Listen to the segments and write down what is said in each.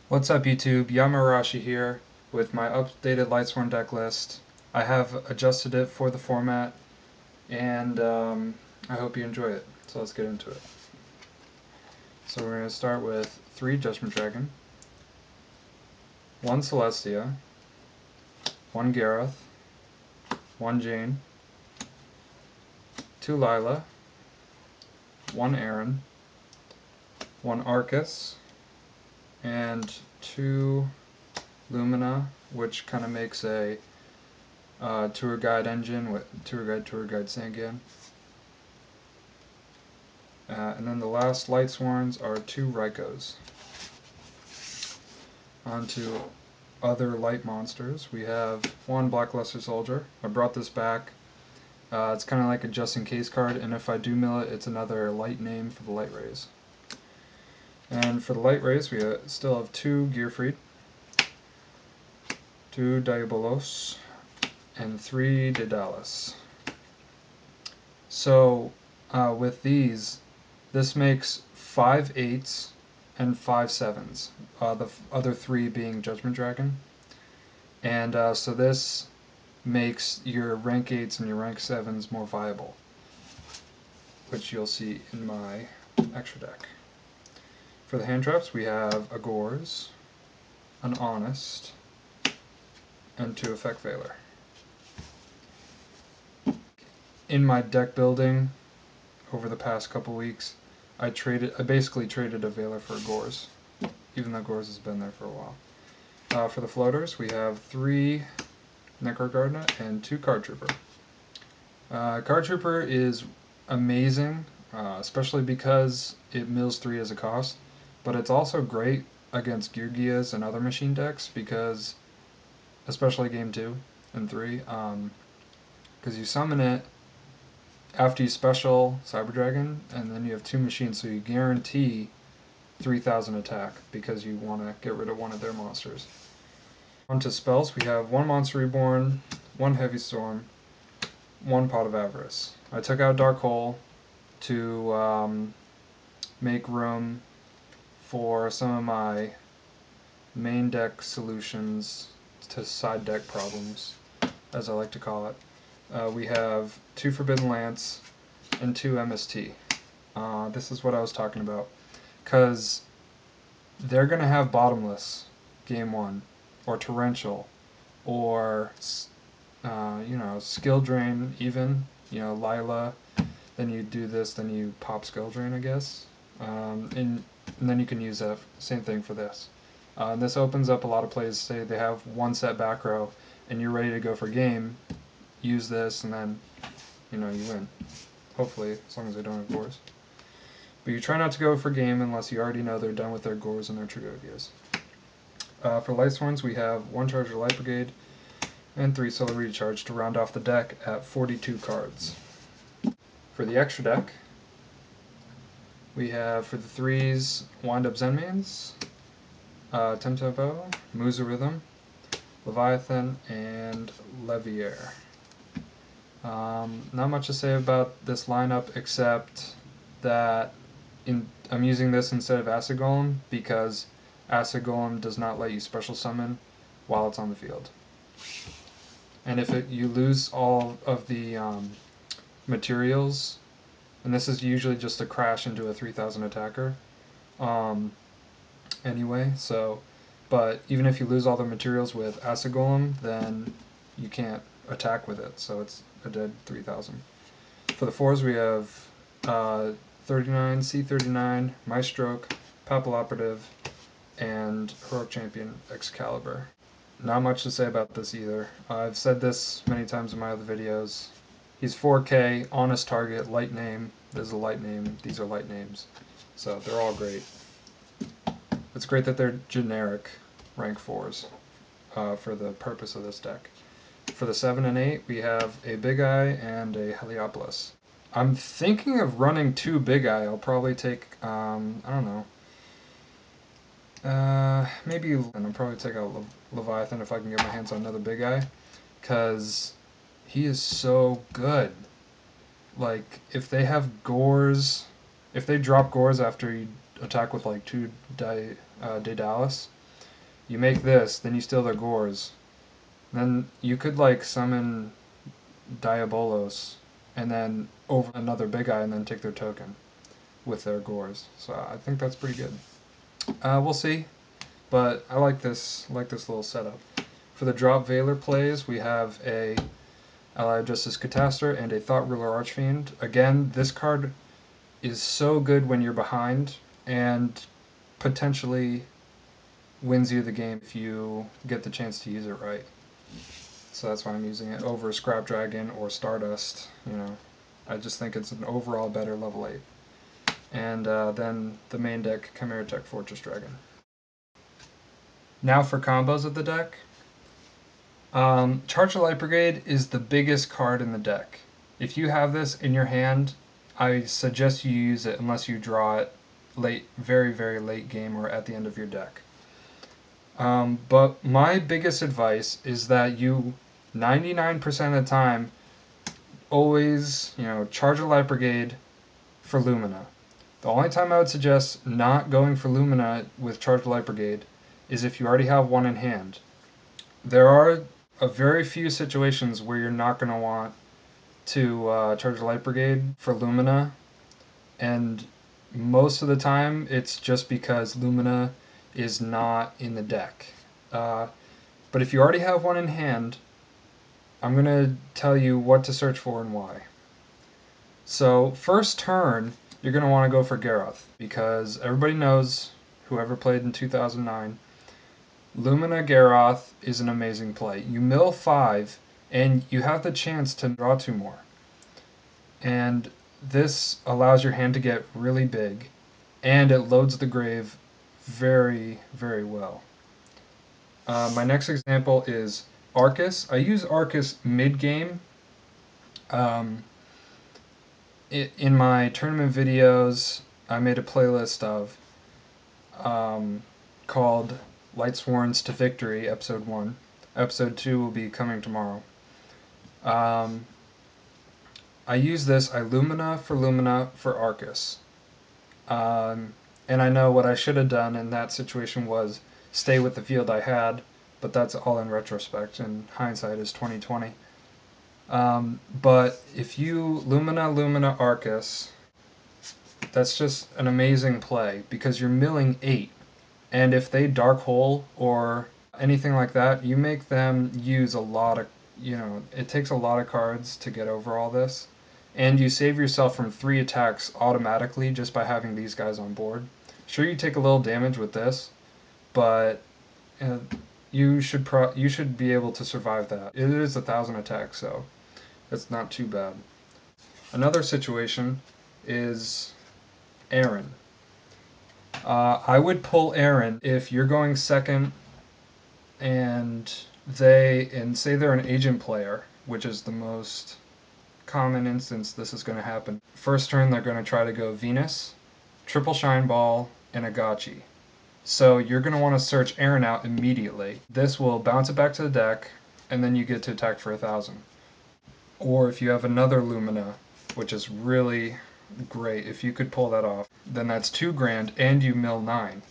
What's up YouTube, Yama here with my updated Lightsworn deck list. I have adjusted it for the format and I hope you enjoy it. So let's get into it. So we're going to start with 3 Judgment Dragon, 1 Celestia, 1 Gareth, 1 Jane, 2 Lila, 1 Aaron, 1 Arcus, and 2 Lumina, which kind of makes a tour guide engine with tour guide Sangan. And then the last Lightsworns are 2 Rykos. On to other light monsters. We have 1 Blackluster Soldier. I brought this back. It's kind of like a just in case card, and if I do mill it, it's another light name for the light rays. And for the light rays, we still have 2 Gearfried, 2 Diabolos, and 3 Daedalus. So with these, this makes 5 8s and 5 7s, the other 3 being Judgment Dragon. And so this makes your rank 8s and your rank 7s more viable, which you'll see in my extra deck. For the hand traps, we have a Gores, an Honest, and 2 Effect Veiler. In my deck building over the past couple weeks, I basically traded a Veiler for a Gores, even though Gores has been there for a while. For the floaters, we have 3 Necro Gardener and 2 Card Trooper. Card Trooper is amazing, especially because it mills 3 as a cost, but it's also great against Geargias and other machine decks because, especially game 2 and 3, because you summon it after you special Cyber Dragon, and then you have 2 machines, so you guarantee 3,000 attack because you want to get rid of one of their monsters. On to spells, we have 1 Monster Reborn, 1 Heavy Storm, 1 Pot of Avarice. I took out Dark Hole to make room for some of my main deck solutions to side deck problems, as I like to call it. We have 2 Forbidden Lance and 2 MST. This is what I was talking about, because they're going to have Bottomless game 1, or Torrential, or Skill Drain even, Lila, then you do this, then you pop Skill Drain, I guess, and then you can use that same thing for this. And this opens up a lot of plays. Say they have 1 set back row and you're ready to go for game, use this, and then you win, hopefully, as long as they don't have Gores. But you try not to go for game unless you already know they're done with their Gores and their Tragogias. For Lightsworns, we have 1 Charger Light Brigade and 3 Solar Recharge to round off the deck at 42 cards. For the extra deck, we have, for the 3s, Wind Up Zenmains, Temtempo, Musa Rhythm, Leviathan, and Levier. Not much to say about this lineup except that I'm using this instead of Acid Golem because Acid Golem does not let you special summon while it's on the field. And if you lose all of the materials, and this is usually just a crash into a 3,000 attacker anyway, but even if you lose all the materials with Acid Golem, then you can't attack with it, so it's a dead 3,000. For the 4s, we have 39, C39, Maestroke, Papilloperative, and Heroic Champion Excalibur. Not much to say about this either. I've said this many times in my other videos. He's 4K, honest target, light name. This is a light name, these are light names. So they're all great. It's great that they're generic rank 4s for the purpose of this deck. For the 7 and 8, we have a Big Eye and a Heliopolis. I'm thinking of running 2 Big Eye. I'll probably take, I don't know, maybe, and I'll probably take out Leviathan if I can get my hands on another Big Eye, because he is so good. Like, if they have Gores, if they drop Gores after you attack with like 2 Daedalus, You make this, then you steal their Gores. Then you could like summon Diabolos and then over another big eye and then take their token with their Gores. So I think that's pretty good. We'll see, but I like this little setup. For the drop Veiler plays, we have a Allied Justice Cataster and a Thought Ruler Archfiend. Again, this card is so good when you're behind and potentially wins you the game if you get the chance to use it right. So that's why I'm using it over Scrap Dragon or Stardust. You know, I just think it's an overall better level 8. And then the main deck, Chimera Tech Fortress Dragon. Now for combos of the deck. Charge of Light Brigade is the biggest card in the deck. If you have this in your hand, I suggest you use it unless you draw it late, very, very late game or at the end of your deck. But my biggest advice is that you 99% of the time always, charge a Light Brigade for Lumina. The only time I would suggest not going for Lumina with Charge a Light Brigade is if you already have one in hand. There are a very few situations where you're not going to want to charge a Light Brigade for Lumina, and most of the time it's just because Lumina is not in the deck. But if you already have one in hand, I'm going to tell you what to search for and why. So first turn, you're going to want to go for Garroth, because everybody knows, whoever played in 2009, Lumina Garroth is an amazing play. You mill 5, and you have the chance to draw 2 more. And this allows your hand to get really big, and it loads the grave very, very well. My next example is Arcus. I use Arcus mid-game. In my tournament videos, I made a playlist of called Lightsworns to Victory, Episode 1. Episode 2 will be coming tomorrow. I use this Illumina for Arcus. And I know what I should have done in that situation was stay with the field I had, but that's all in retrospect, and hindsight is 2020. But if you Lumina Arcus, that's just an amazing play because you're milling 8. And if they Dark Hole or anything like that, you make them use a lot of, it takes a lot of cards to get over all this. And you save yourself from 3 attacks automatically just by having these guys on board. Sure, you take a little damage with this, but you should be able to survive that. It is 1,000 attacks, so it's not too bad. Another situation is Aaron. I would pull Aaron if you're going second and say they're an agent player, which is the most common instance this is going to happen. First turn they're going to try to go Venus, Triple Shine Ball, and Agachi. So you're going to want to search Aaron out immediately. This will bounce it back to the deck, and then you get to attack for 1,000. Or if you have another Lumina, which is really great, if you could pull that off, then that's 2 grand and you mill 9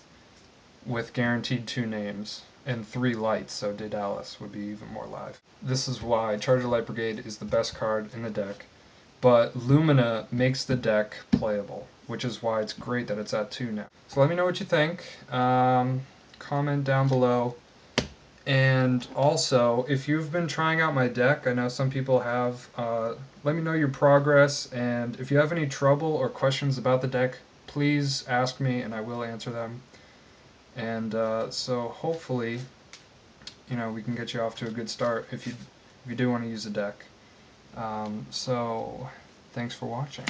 with guaranteed 2 names and 3 lights, so Daedalus would be even more live. This is why Charge of Light Brigade is the best card in the deck, but Lumina makes the deck playable, which is why it's great that it's at 2 now. So let me know what you think. Comment down below. And also, if you've been trying out my deck, I know some people have, let me know your progress, and if you have any trouble or questions about the deck, please ask me and I will answer them. And so hopefully, we can get you off to a good start if you do want to use a deck. So thanks for watching.